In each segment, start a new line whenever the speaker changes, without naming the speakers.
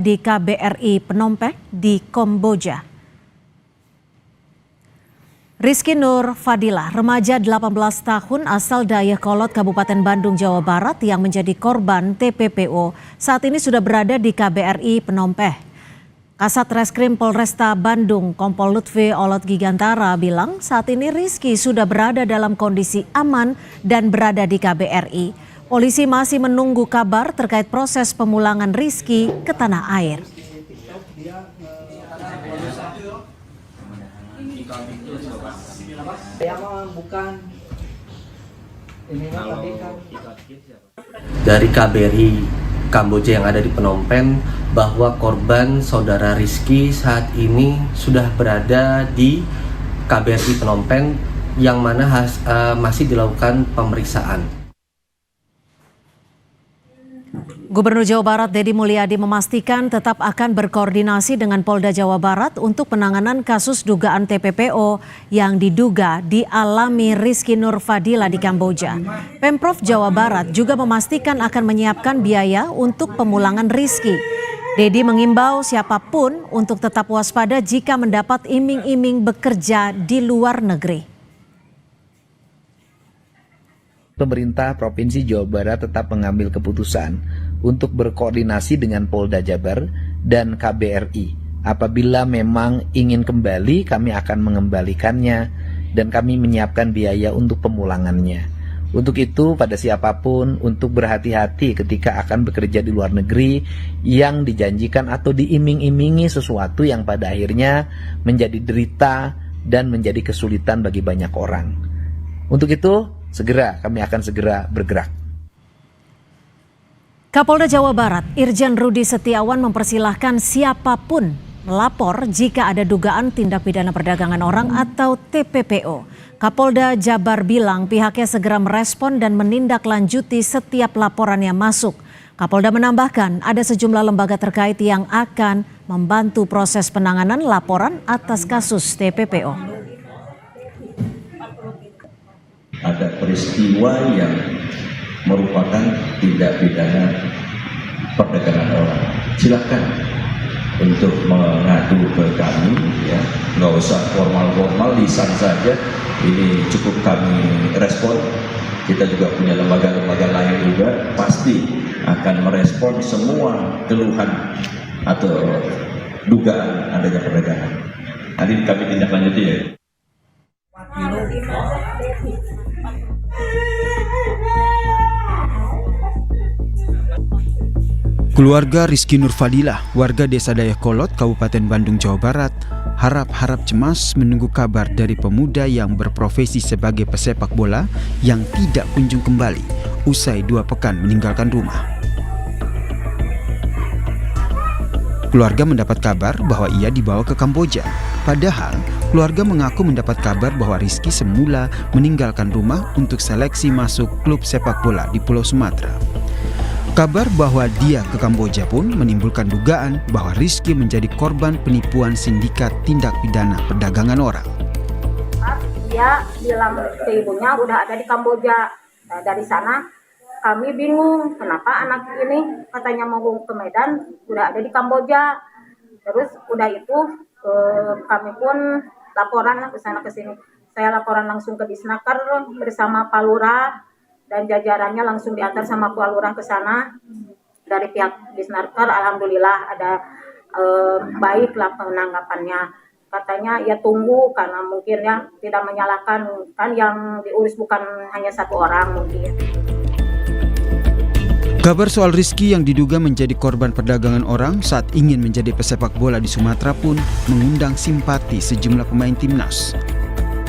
Di KBRI Phnom Penh di Kamboja. Rizky Nur Fadilah, remaja 18 tahun asal Dayakolot, Kabupaten Bandung, Jawa Barat yang menjadi korban TPPO, saat ini sudah berada di KBRI Phnom Penh. Kasat Reskrim Polresta Bandung, Kompol Lutfi Olot Gigantara bilang saat ini Rizky sudah berada dalam kondisi aman dan berada di KBRI. Polisi masih menunggu kabar terkait proses pemulangan Rizky ke tanah air.
Dari KBRI Kamboja yang ada di Phnom Penh bahwa korban saudara Rizky saat ini sudah berada di KBRI Phnom Penh yang mana masih dilakukan pemeriksaan.
Gubernur Jawa Barat Deddy Mulyadi memastikan tetap akan berkoordinasi dengan Polda Jawa Barat untuk penanganan kasus dugaan TPPO yang diduga dialami Rizky Nur Fadilah di Kamboja. Pemprov Jawa Barat juga memastikan akan menyiapkan biaya untuk pemulangan Rizky. Deddy mengimbau siapapun untuk tetap waspada jika mendapat iming-iming bekerja di luar negeri.
Pemerintah Provinsi Jawa Barat tetap mengambil keputusan untuk berkoordinasi dengan Polda Jabar dan KBRI. Apabila memang ingin kembali, kami akan mengembalikannya dan kami menyiapkan biaya untuk pemulangannya. Untuk itu, pada siapapun untuk berhati-hati ketika akan bekerja di luar negeri yang dijanjikan atau diiming-imingi sesuatu yang pada akhirnya menjadi derita dan menjadi kesulitan bagi banyak orang. Untuk itu, kami akan segera bergerak.
Kapolda Jawa Barat, Irjen Rudi Setiawan mempersilahkan siapapun melapor jika ada dugaan tindak pidana perdagangan orang atau TPPO. Kapolda Jabar bilang pihaknya segera merespon dan menindaklanjuti setiap laporan yang masuk. Kapolda menambahkan ada sejumlah lembaga terkait yang akan membantu proses penanganan laporan atas kasus TPPO.
Ada peristiwa yang merupakan tindak pidana perdagangan orang, silakan untuk mengadu ke kami, ya, nggak usah formal-formal, lisan saja, ini cukup kami respon. Kita juga punya lembaga-lembaga lain juga, pasti akan merespon semua keluhan atau dugaan adanya perdagangan. Nanti kami tindak lanjuti ya.
Keluarga Rizky Nur Fadilah, warga desa Dayakolot, Kabupaten Bandung, Jawa Barat, harap cemas menunggu kabar dari pemuda yang berprofesi sebagai pesepak bola yang tidak kunjung kembali usai 2 pekan meninggalkan rumah. Keluarga mendapat kabar bahwa ia dibawa ke Kamboja. Padahal, keluarga mengaku mendapat kabar bahwa Rizky semula meninggalkan rumah untuk seleksi masuk klub sepak bola di Pulau Sumatera. Kabar bahwa dia ke Kamboja pun menimbulkan dugaan bahwa Rizky menjadi korban penipuan sindikat tindak pidana perdagangan orang.
Dia bilang ke ibunya udah ada di Kamboja. Nah, dari sana kami bingung kenapa anak ini katanya mau ke Medan udah ada di Kamboja. Terus udah itu kami pun laporan ke sana ke sini. Saya laporan langsung ke Disnaker bersama Pak Lurah dan jajarannya langsung diantar sama Pak Lurah ke sana. Dari pihak Disnaker alhamdulillah ada baiklah penanggapannya. Katanya ya tunggu karena mungkin ya tidak menyalahkan, kan yang diurus bukan hanya 1 orang mungkin.
Kabar soal Rizky yang diduga menjadi korban perdagangan orang saat ingin menjadi pesepak bola di Sumatera pun mengundang simpati sejumlah pemain timnas.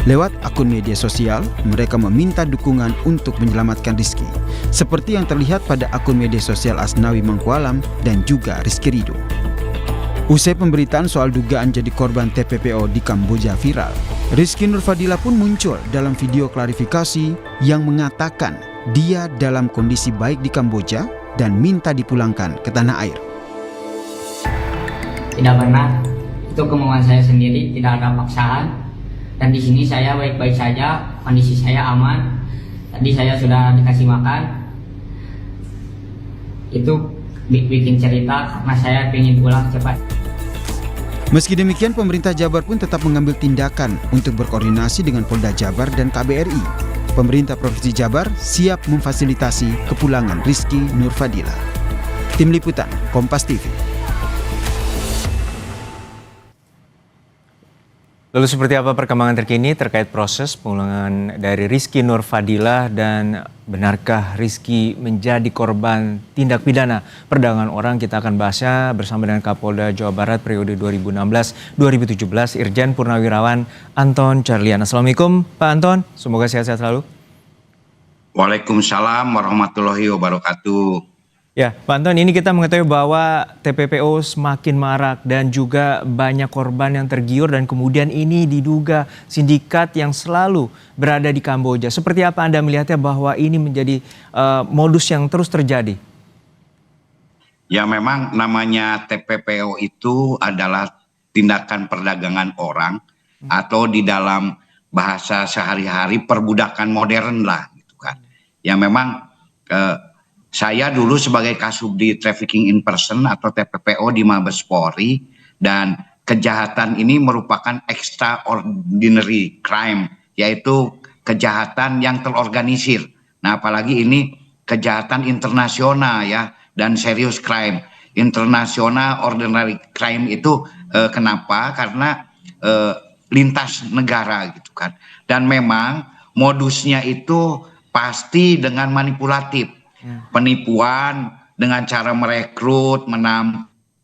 Lewat akun media sosial, mereka meminta dukungan untuk menyelamatkan Rizky, seperti yang terlihat pada akun media sosial Asnawi Mangkualam dan juga Rizky Ridho. Usai pemberitaan soal dugaan jadi korban TPPO di Kamboja viral, Rizky Nur Fadilah pun muncul dalam video klarifikasi yang mengatakan dia dalam kondisi baik di Kamboja dan minta dipulangkan ke tanah air.
Tidak pernah, itu kemauan saya sendiri, tidak ada paksaan. Dan di sini saya baik-baik saja, kondisi saya aman. Tadi saya sudah dikasih makan. Itu bikin cerita karena saya ingin pulang cepat.
Meski demikian, pemerintah Jabar pun tetap mengambil tindakan untuk berkoordinasi dengan Polda Jabar dan KBRI. Pemerintah Provinsi Jabar siap memfasilitasi kepulangan Rizky Nur Fadila. Tim Liputan, Kompas TV.
Lalu seperti apa perkembangan terkini terkait proses pemulangan dari Rizky Nur Fadila dan benarkah Rizky menjadi korban tindak pidana perdagangan orang? Kita akan bahasnya bersama dengan Kapolda Jawa Barat periode 2016-2017 Irjen Purnawirawan Anton Carlyan. Assalamualaikum Pak Anton, semoga sehat-sehat selalu.
Waalaikumsalam warahmatullahi wabarakatuh.
Ya, Pak Anton, ini kita mengetahui bahwa TPPO semakin marak dan juga banyak korban yang tergiur dan kemudian ini diduga sindikat yang selalu berada di Kamboja. Seperti apa Anda melihatnya bahwa ini menjadi modus yang terus terjadi?
Ya memang namanya TPPO itu adalah tindakan perdagangan orang atau di dalam bahasa sehari-hari perbudakan modern lah gitu kan. Ya memang saya dulu sebagai Kasubdi Trafficking in Person atau TPPO di Mabes Polri, dan kejahatan ini merupakan extraordinary crime, yaitu kejahatan yang terorganisir. Nah, apalagi ini kejahatan internasional ya, dan serious crime. International ordinary crime itu kenapa? Karena lintas negara gitu kan. Dan memang modusnya itu pasti dengan manipulatif. Penipuan dengan cara merekrut,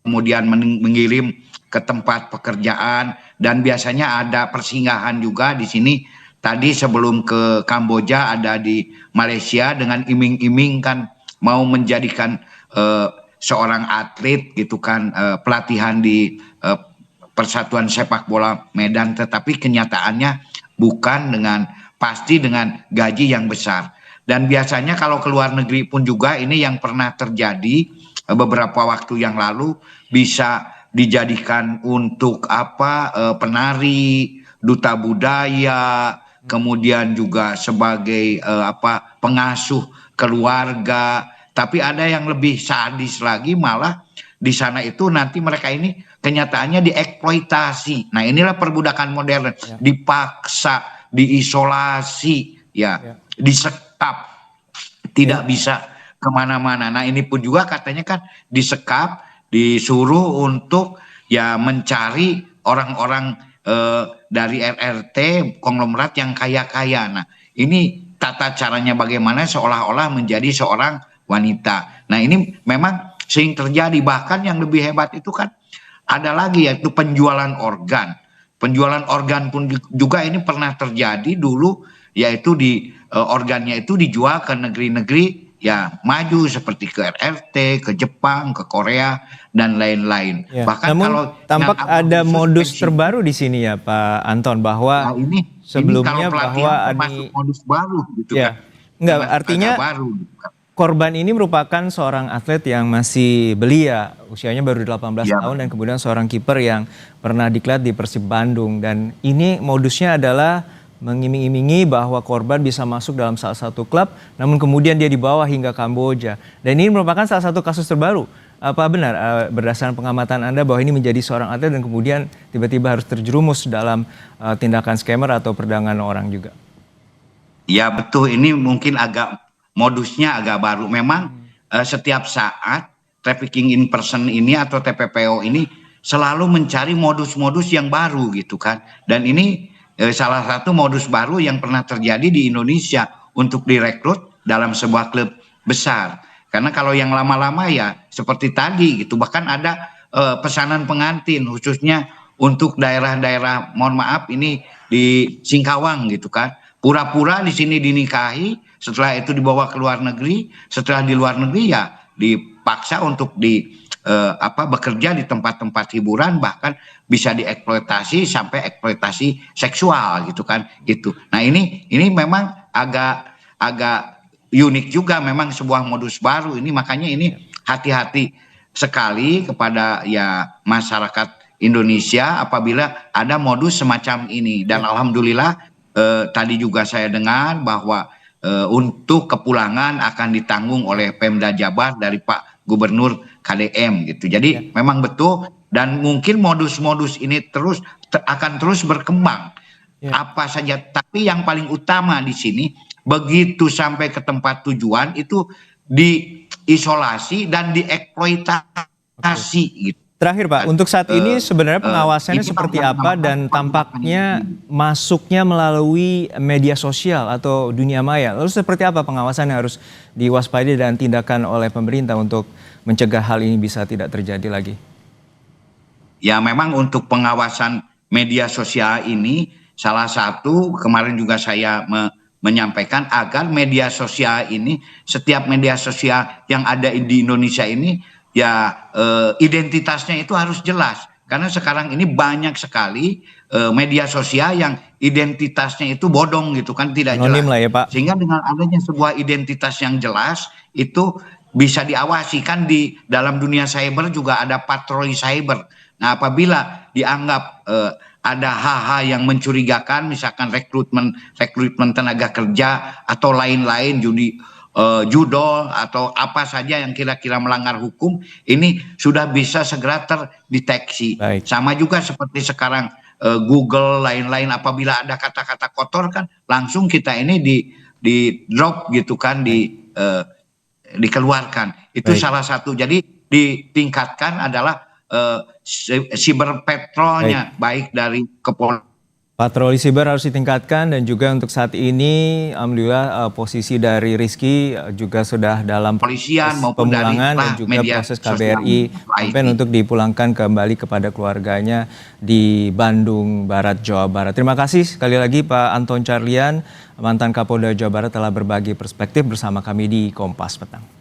kemudian mengirim ke tempat pekerjaan, dan biasanya ada persinggahan juga di sini. Tadi sebelum ke Kamboja ada di Malaysia dengan iming-iming kan mau menjadikan seorang atlet gitu kan, pelatihan di Persatuan Sepak Bola Medan, tetapi kenyataannya bukan, pasti dengan gaji yang besar. Dan biasanya kalau ke luar negeri pun juga ini yang pernah terjadi beberapa waktu yang lalu, bisa dijadikan untuk penari, duta budaya, kemudian juga sebagai pengasuh keluarga. Tapi ada yang lebih sadis lagi, malah di sana itu nanti mereka ini kenyataannya dieksploitasi. Nah, inilah perbudakan modern, dipaksa, diisolasi, disekap, tidak bisa kemana-mana. Nah, ini pun juga katanya kan disekap, disuruh untuk mencari orang-orang dari RRT konglomerat yang kaya-kaya. Nah, ini tata caranya bagaimana seolah-olah menjadi seorang wanita. Nah, ini memang sering terjadi. Bahkan yang lebih hebat itu kan ada lagi, yaitu penjualan organ. Penjualan organ pun juga ini pernah terjadi dulu, yaitu organnya itu dijual ke negeri-negeri maju seperti ke RRT, ke Jepang, ke Korea dan lain-lain. Bahkan
namun
kalau
tampak ada modus terbaru di sini ya Pak Anton, bahwa sebelumnya bahwa ada
modus baru gitu kan.
Enggak, artinya
baru, gitu kan.
Korban ini merupakan seorang atlet yang masih belia, usianya baru 18 tahun, dan kemudian seorang kiper yang pernah diklat di Persib Bandung. Dan ini modusnya adalah mengiming-imingi bahwa korban bisa masuk dalam salah satu klub, namun kemudian dia dibawa hingga Kamboja. Dan ini merupakan salah satu kasus terbaru. Apa benar berdasarkan pengamatan Anda bahwa ini menjadi seorang atlet dan kemudian tiba-tiba harus terjerumus dalam tindakan scammer atau perdagangan orang juga?
Ya betul, ini mungkin modusnya agak baru. Memang setiap saat trafficking in person ini atau TPPO ini selalu mencari modus-modus yang baru gitu kan. Dan ini salah satu modus baru yang pernah terjadi di Indonesia untuk direkrut dalam sebuah klub besar. Karena kalau yang lama-lama seperti tadi gitu, bahkan ada pesanan pengantin khususnya untuk daerah-daerah, mohon maaf ini di Singkawang gitu kan. Pura-pura di sini dinikahi, setelah itu dibawa ke luar negeri, setelah di luar negeri dipaksa untuk bekerja di tempat-tempat hiburan, bahkan bisa dieksploitasi sampai eksploitasi seksual gitu kan gitu. Nah, ini memang agak unik juga, memang sebuah modus baru ini, makanya ini hati-hati sekali kepada masyarakat Indonesia apabila ada modus semacam ini. Dan alhamdulillah tadi juga saya dengar bahwa untuk kepulangan akan ditanggung oleh Pemda Jabar dari Pak Gubernur KDM gitu. Jadi memang betul, dan mungkin modus-modus ini akan terus berkembang. Apa saja, tapi yang paling utama di sini begitu sampai ke tempat tujuan itu diisolasi dan dieksploitasi gitu.
Terakhir Pak, untuk saat ini sebenarnya pengawasannya seperti apa dan tampaknya masuknya melalui media sosial atau dunia maya. Lalu seperti apa pengawasan yang harus diwaspadai dan tindakan oleh pemerintah untuk mencegah hal ini bisa tidak terjadi lagi?
Ya memang untuk pengawasan media sosial ini salah satu kemarin juga saya menyampaikan agar media sosial ini, setiap media sosial yang ada di Indonesia ini ya identitasnya itu harus jelas, karena sekarang ini banyak sekali media sosial yang identitasnya itu bodong gitu kan, tidak
Anonim
jelas
lah ya, Pak.
Sehingga dengan adanya sebuah identitas yang jelas itu bisa diawasi. Kan di dalam dunia cyber juga ada patroli cyber. Nah apabila dianggap ada hal-hal yang mencurigakan, misalkan rekrutmen tenaga kerja atau lain-lain, judol atau apa saja yang kira-kira melanggar hukum, ini sudah bisa segera terdeteksi.
Baik.
Sama juga seperti sekarang Google lain-lain, apabila ada kata-kata kotor kan langsung kita ini di drop gitu kan, dikeluarkan. Itu
Baik.
salah satu. Jadi ditingkatkan adalah cyber patrolnya, baik dari kepolisian.
Patroli siber harus ditingkatkan, dan juga untuk saat ini alhamdulillah posisi dari Rizky juga sudah dalam
Polisian
proses
maupun dari
pemulangan dan juga
media
proses
sosial
KBRI sampai untuk dipulangkan kembali kepada keluarganya di Bandung Barat, Jawa Barat. Terima kasih sekali lagi Pak Anton Carlian, mantan Kapolda Jawa Barat, telah berbagi perspektif bersama kami di Kompas Petang.